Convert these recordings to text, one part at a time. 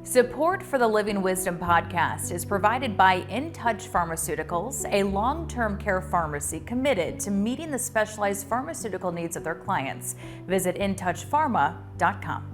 Support for the Living Wisdom podcast is provided by In Touch Pharmaceuticals, a long-term care pharmacy committed to meeting the specialized pharmaceutical needs of their clients. Visit intouchpharma.com.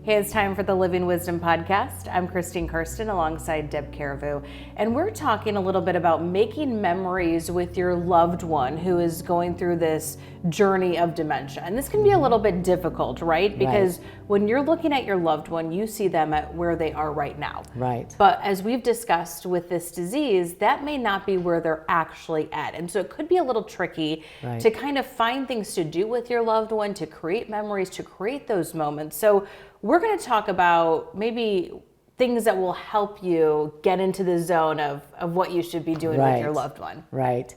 Hey, it's time for the Living Wisdom podcast. I'm Karsten alongside Deb Carriveau, and we're talking a little bit about making memories with your loved one who is going through this journey of dementia. And this can be a little bit difficult, right? Because when you're looking at your loved one, you see them at where they are right now. Right. But as we've discussed with this disease, that may not be where they're actually at. And so it could be a little tricky to kind of find things to do with your loved one, to create memories, to create those moments. So we're going to talk about maybe things that will help you get into the zone of what you should be doing with your loved one. Right.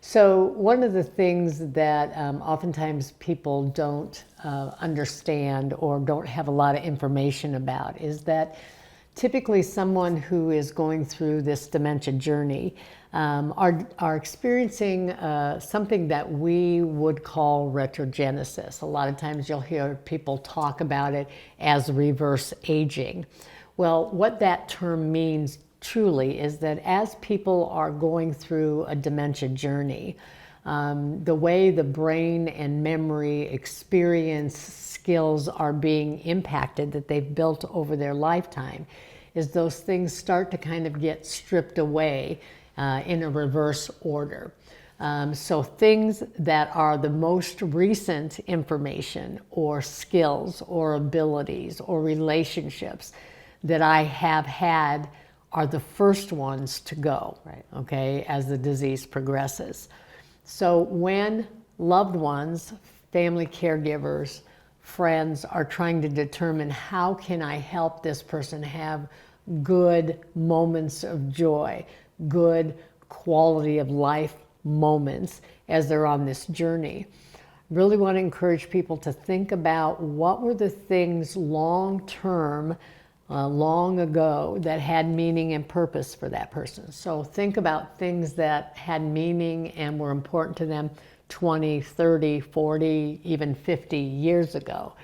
So one of the things that oftentimes people don't understand or don't have a lot of information about is that typically someone who is going through this dementia journey are experiencing something that we would call retrogenesis. A lot of times you'll hear people talk about it as reverse aging. Well, what that term means truly is that as people are going through a dementia journey, the way the brain and memory experience skills are being impacted that they've built over their lifetime is those things start to kind of get stripped away in a reverse order. So things that are the most recent information or skills or abilities or relationships that I have had are the first ones to go, okay, as the disease progresses. So when loved ones, family caregivers, friends are trying to determine how can I help this person have good moments of joy, good quality of life moments as they're on this journey, really want to encourage people to think about what were the things long term, long ago that had meaning and purpose for that person. So think about things that had meaning and were important to them 20, 30, 40, even 50 years ago.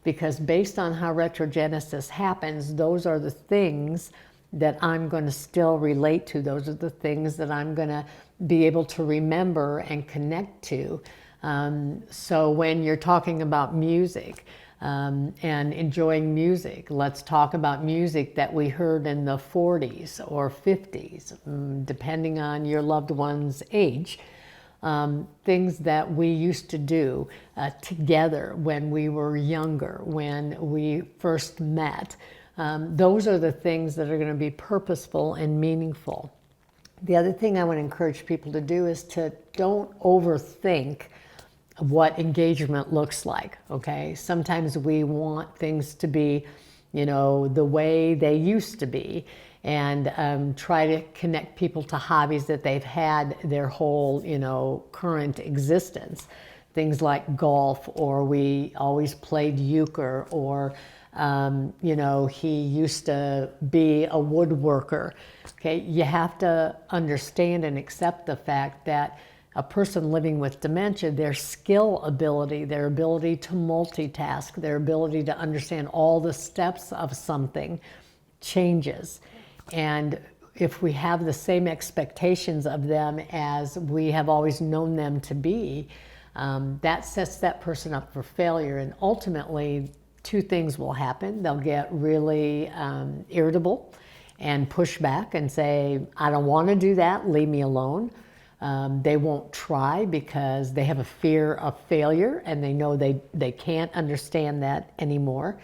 Because based on how retrogenesis happens, those are the things that I'm going to still relate to. Those are the things that I'm going to be able to remember and connect to. So when you're talking about music, and enjoying music. Let's talk about music that we heard in the 40s or 50s, depending on your loved one's age. Things that we used to do together when we were younger, when we first met. Those are the things that are going to be purposeful and meaningful. The other thing I want to encourage people to do is to don't overthink what engagement looks like, okay? Sometimes we want things to be, the way they used to be, and try to connect people to hobbies that they've had their whole, current existence. Things like golf, or we always played euchre, or, he used to be a woodworker, okay? You have to understand and accept the fact that a person living with dementia, their skill ability, their ability to multitask, their ability to understand all the steps of something changes. And if we have the same expectations of them as we have always known them to be, that sets that person up for failure. And ultimately, two things will happen. They'll get really irritable and push back and say, I don't want to do that, leave me alone. They won't try because they have a fear of failure and they know they can't understand that anymore.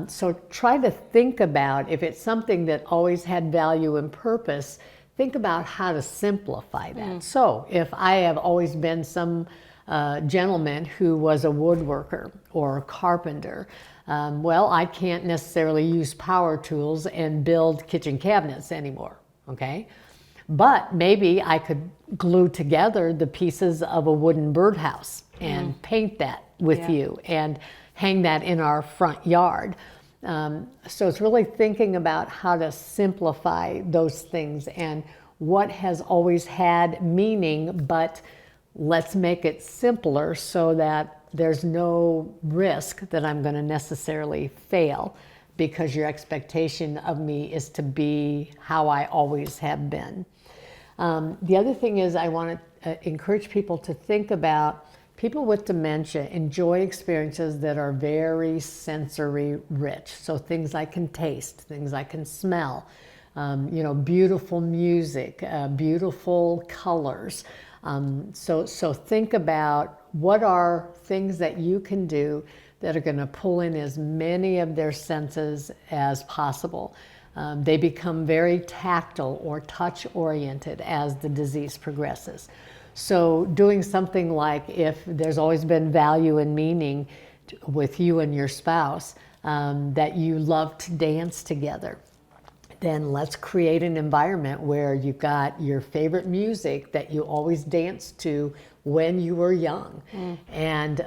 So try to think about, if it's something that always had value and purpose, think about how to simplify that. So if I have always been some gentleman who was a woodworker or a carpenter, well, I can't necessarily use power tools and build kitchen cabinets anymore, okay? But maybe I could glue together the pieces of a wooden birdhouse and paint that with you and hang that in our front yard. So it's really thinking about how to simplify those things and what has always had meaning, but let's make it simpler so that there's no risk that I'm going to necessarily fail because your expectation of me is to be how I always have been. The other thing is I want to encourage people to think about people with dementia enjoy experiences that are very sensory rich. So things I can taste, things I can smell, beautiful music, beautiful colors. So think about what are things that you can do that are going to pull in as many of their senses as possible. They become very tactile or touch-oriented as the disease progresses. So doing something like, if there's always been value and meaning with you and your spouse, that you love to dance together, then let's create an environment where you've got your favorite music that you always danced to when you were young, and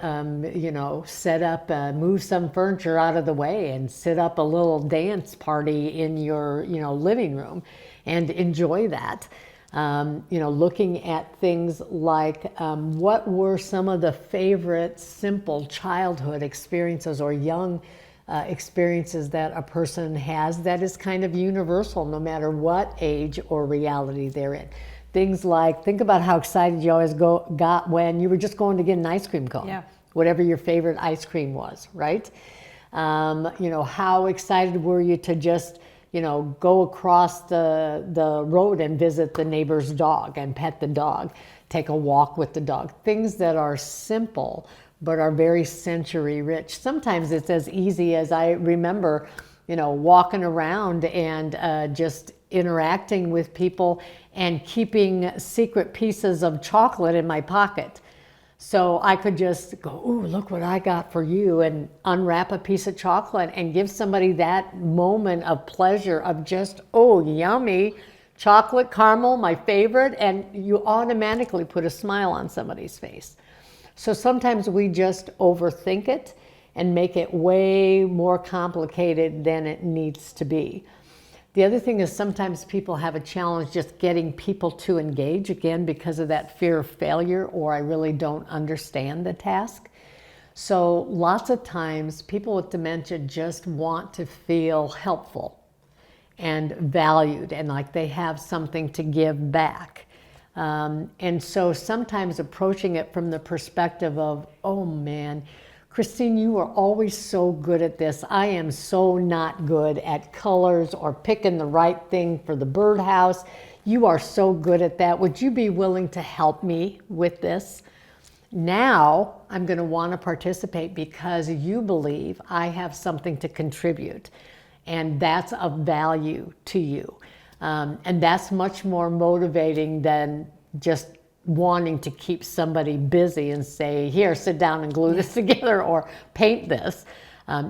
set up, move some furniture out of the way and set up a little dance party in your living room and enjoy that. Looking at things like what were some of the favorite simple childhood experiences or young experiences that a person has that is kind of universal no matter what age or reality they're in. Things like, think about how excited you always got when you were just going to get an ice cream cone, whatever your favorite ice cream was, right? How excited were you to just go across the road and visit the neighbor's dog and pet the dog, take a walk with the dog. Things that are simple but are very sensory rich. Sometimes it's as easy as, I remember, walking around and just interacting with people and keeping secret pieces of chocolate in my pocket. So I could just go, ooh, look what I got for you, and unwrap a piece of chocolate and give somebody that moment of pleasure of just, oh, yummy, chocolate caramel, my favorite, and you automatically put a smile on somebody's face. So sometimes we just overthink it and make it way more complicated than it needs to be. The other thing is sometimes people have a challenge just getting people to engage, again, because of that fear of failure, or I really don't understand the task. So lots of times people with dementia just want to feel helpful and valued and like they have something to give back. And so sometimes approaching it from the perspective of, oh man, Christine, you are always so good at this. I am so not good at colors or picking the right thing for the birdhouse. You are so good at that. Would you be willing to help me with this? Now I'm going to want to participate because you believe I have something to contribute, and that's of value to you. And that's much more motivating than just wanting to keep somebody busy and say, here, sit down and glue this together or paint this.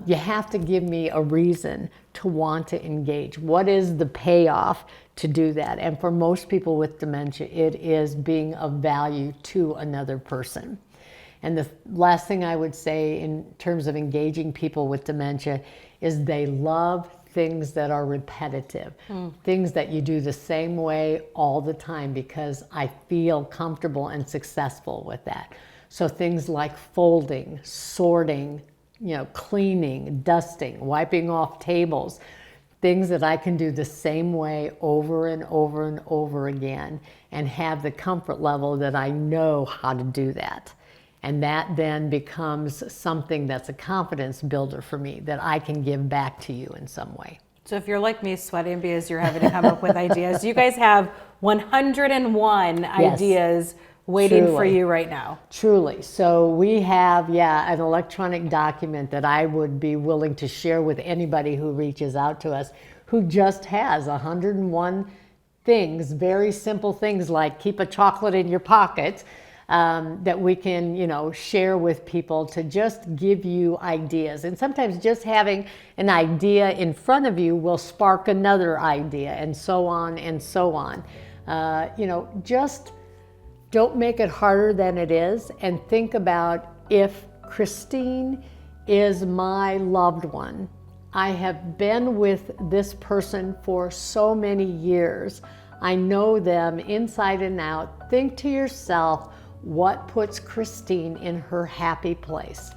You have to give me a reason to want to engage. What is the payoff to do that? And for most people with dementia, it is being of value to another person. And the last thing I would say in terms of engaging people with dementia is they love things that are repetitive, things that you do the same way all the time because I feel comfortable and successful with that. So things like folding, sorting, cleaning, dusting, wiping off tables, things that I can do the same way over and over and over again and have the comfort level that I know how to do that. And that then becomes something that's a confidence builder for me that I can give back to you in some way. So if you're like me, sweating because you're having to come up with ideas, you guys have 101 ideas waiting for you right now. Truly. So we have, an electronic document that I would be willing to share with anybody who reaches out to us who just has 101 things, very simple things like keep a chocolate in your pocket, that we can, share with people to just give you ideas. And sometimes just having an idea in front of you will spark another idea, and so on and so on. Just don't make it harder than it is, and think about, if Christine is my loved one, I have been with this person for so many years. I know them inside and out. Think to yourself, What puts Christine in her happy place?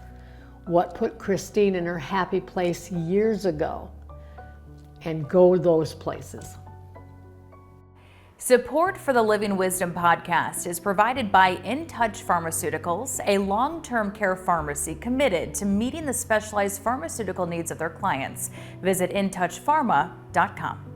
What put Christine in her happy place years ago? And go those places. Support for the Living Wisdom podcast is provided by In Touch Pharmaceuticals, a long-term care pharmacy committed to meeting the specialized pharmaceutical needs of their clients. Visit intouchpharma.com.